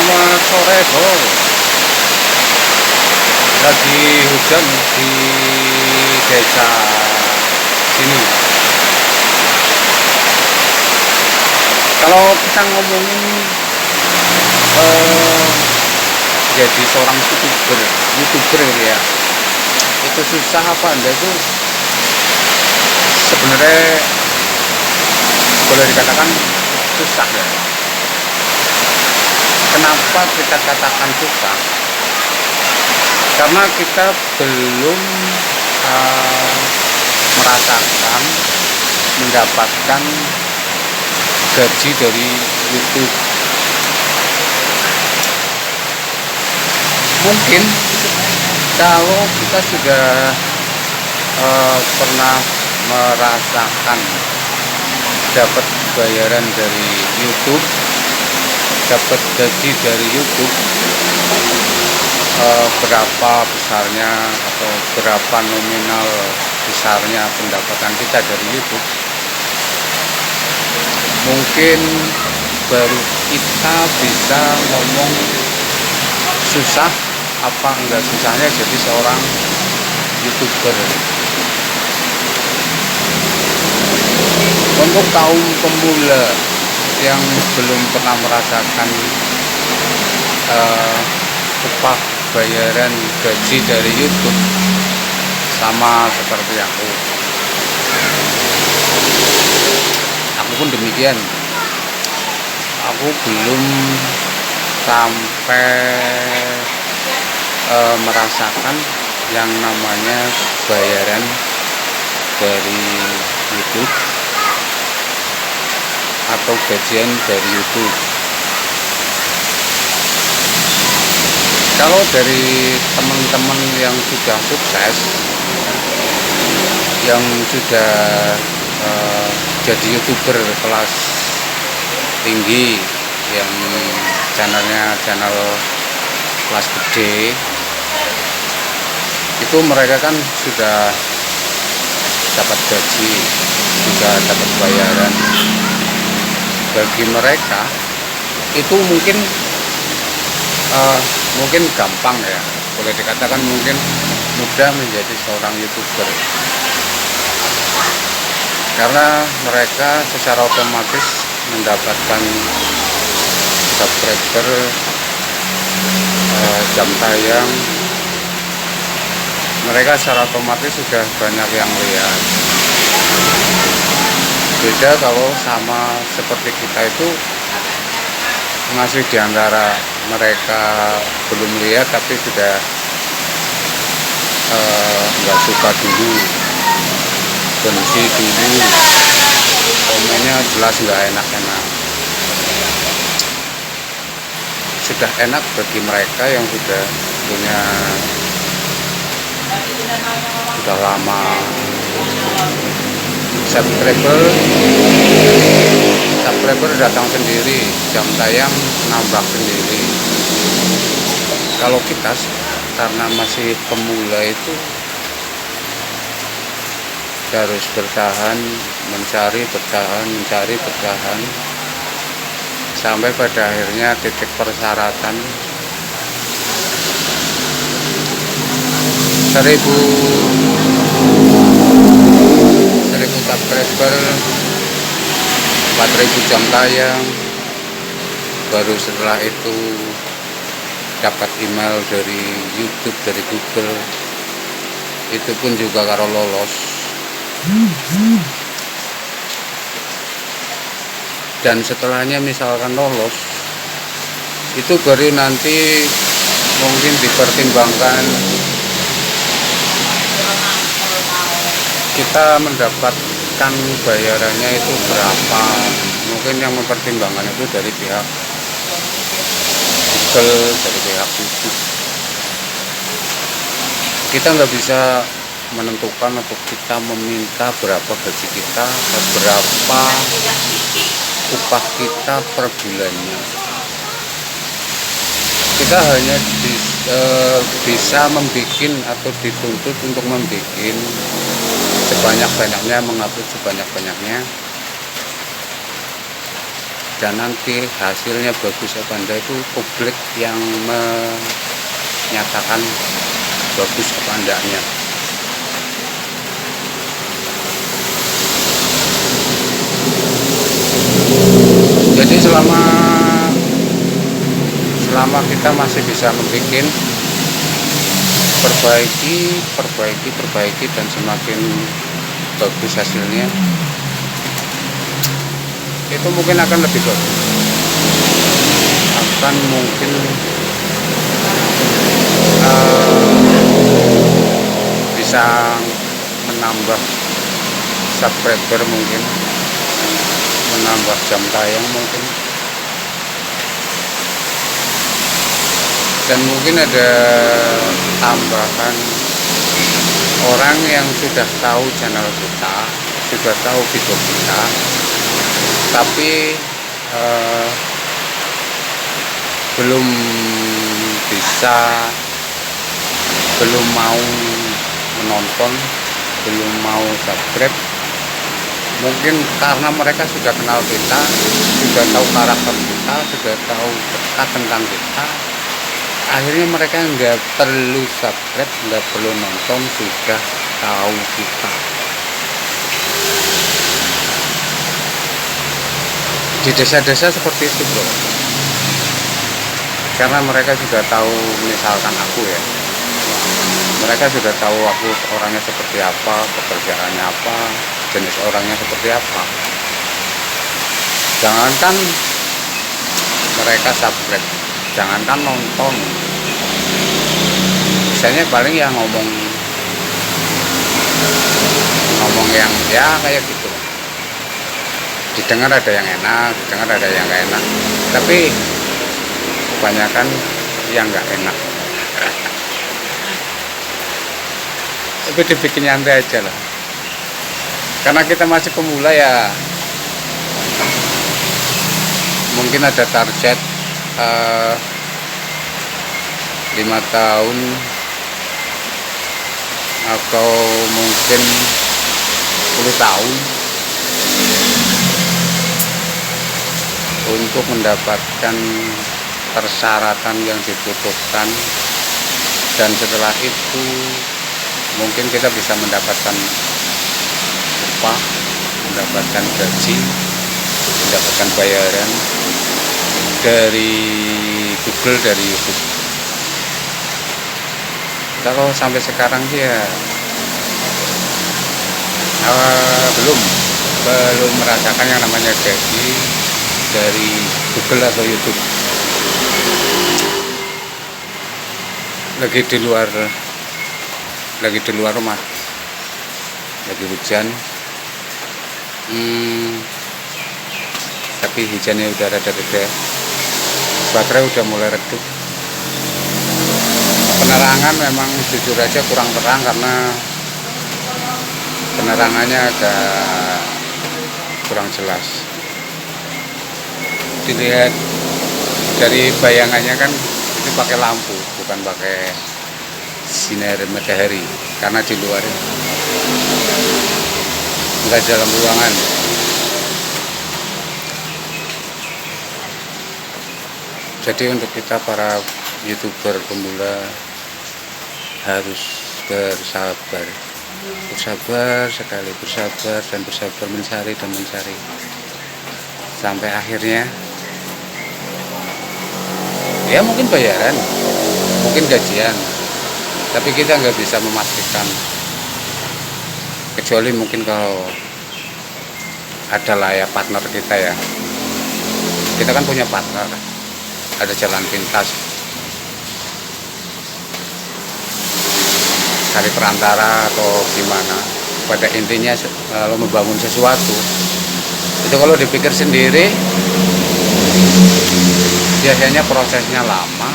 Selamat sore bro. Lagi hujan di desa sini. Kalau kita ngomongin jadi seorang youtuber ya, itu susah apa enggak? Itu sebenarnya boleh dikatakan susah ya. Kenapa kita katakan susah? Karena kita belum merasakan, mendapatkan gaji dari YouTube. Mungkin kalau kita sudah pernah merasakan dapat bayaran dari YouTube, dapat gaji dari YouTube, berapa besarnya atau berapa nominal besarnya pendapatan kita dari YouTube, mungkin baru kita bisa ngomong susah apa enggak susahnya jadi seorang YouTuber. Untuk kaum pemula yang belum pernah merasakan upah bayaran gaji dari YouTube, sama seperti aku pun demikian. Aku belum sampai merasakan yang namanya bayaran dari YouTube atau gajian dari YouTube. Kalau dari teman-teman yang sudah sukses, yang sudah jadi YouTuber kelas tinggi, yang channelnya channel kelas gede, itu mereka kan sudah dapat gaji, sudah dapat bayaran. Bagi mereka itu mungkin gampang ya, boleh dikatakan mungkin mudah menjadi seorang YouTuber, karena mereka secara otomatis mendapatkan subscriber, jam tayang, mereka secara otomatis sudah banyak yang lihat. Beda kalau sama seperti kita itu masih diantara mereka belum lihat tapi sudah nggak suka dulu, benci dulu, komennya jelas nggak enak-enak. Sudah enak bagi mereka yang sudah punya, sudah lama subscriber datang sendiri, jam tayang nambah sendiri. Kalau kita karena masih pemula itu harus bertahan, mencari bertahan sampai pada akhirnya titik persyaratan 1000 subscriber, 4000 jam tayang, baru setelah itu dapat email dari YouTube, dari Google, itu pun juga karo lolos. Dan setelahnya misalkan lolos, itu baru nanti mungkin dipertimbangkan kita mendapatkan bayarannya itu berapa. Mungkin yang mempertimbangkan itu dari pihak Google, dari pihak YouTube. Kita nggak bisa menentukan atau kita meminta berapa gaji kita, berapa upah kita per bulannya. Kita hanya bisa membuat atau dituntut untuk membuat sebanyak-banyaknya, mengupload sebanyak-banyaknya dan nanti hasilnya bagus apa enggak itu publik yang menyatakan bagus apa enggaknya. Jadi selama kita masih bisa membuat perbaiki dan semakin bagus hasilnya, itu mungkin akan lebih bagus, akan mungkin bisa menambah subscriber, mungkin menambah jam tayang mungkin, dan mungkin ada tambahan orang yang sudah tahu channel kita, sudah tahu video kita, tapi belum mau menonton, belum mau subscribe. Mungkin karena mereka sudah kenal kita, sudah tahu karakter kita, sudah tahu dekat tentang kita, akhirnya mereka nggak perlu subscribe, nggak perlu nonton, sudah tahu kita. Di desa-desa seperti itu, bro. Karena mereka sudah tahu, misalkan aku ya, mereka sudah tahu aku orangnya seperti apa, pekerjaannya apa, jenis orangnya seperti apa. Jangankan mereka subscribe, jangankan nonton, misalnya paling ya ngomong yang ya kayak gitu, didengar ada yang enak, didengar ada yang gak enak, tapi kebanyakan yang gak enak. Tapi dibikin nyantai aja lah, karena kita masih pemula ya. Mungkin ada target 5 tahun atau mungkin 10 tahun untuk mendapatkan persyaratan yang dibutuhkan, dan setelah itu mungkin kita bisa mendapatkan upah, mendapatkan gaji, mendapatkan bayaran dari Google, dari YouTube. Kalau sampai sekarang sih ya belum merasakan yang namanya gaji dari Google atau YouTube. Lagi di luar rumah, lagi hujan, tapi hujannya udah rada reda, baterai udah mulai redup. Penerangan memang jujur aja kurang terang, karena penerangannya agak kurang jelas. Dilihat dari bayangannya kan itu pakai lampu, bukan pakai sinar matahari, karena di luar enggak dalam ruangan. Jadi untuk kita para YouTuber pemula harus bersabar sekali, bersabar mencari sampai akhirnya ya mungkin bayaran, mungkin gajian, tapi kita nggak bisa memastikan, kecuali mungkin kalau adalah ya partner kita ya. Kita kan punya partner, ada jalan pintas, cari perantara atau gimana. Pada intinya kalau membangun sesuatu itu kalau dipikir sendiri biasanya prosesnya lama,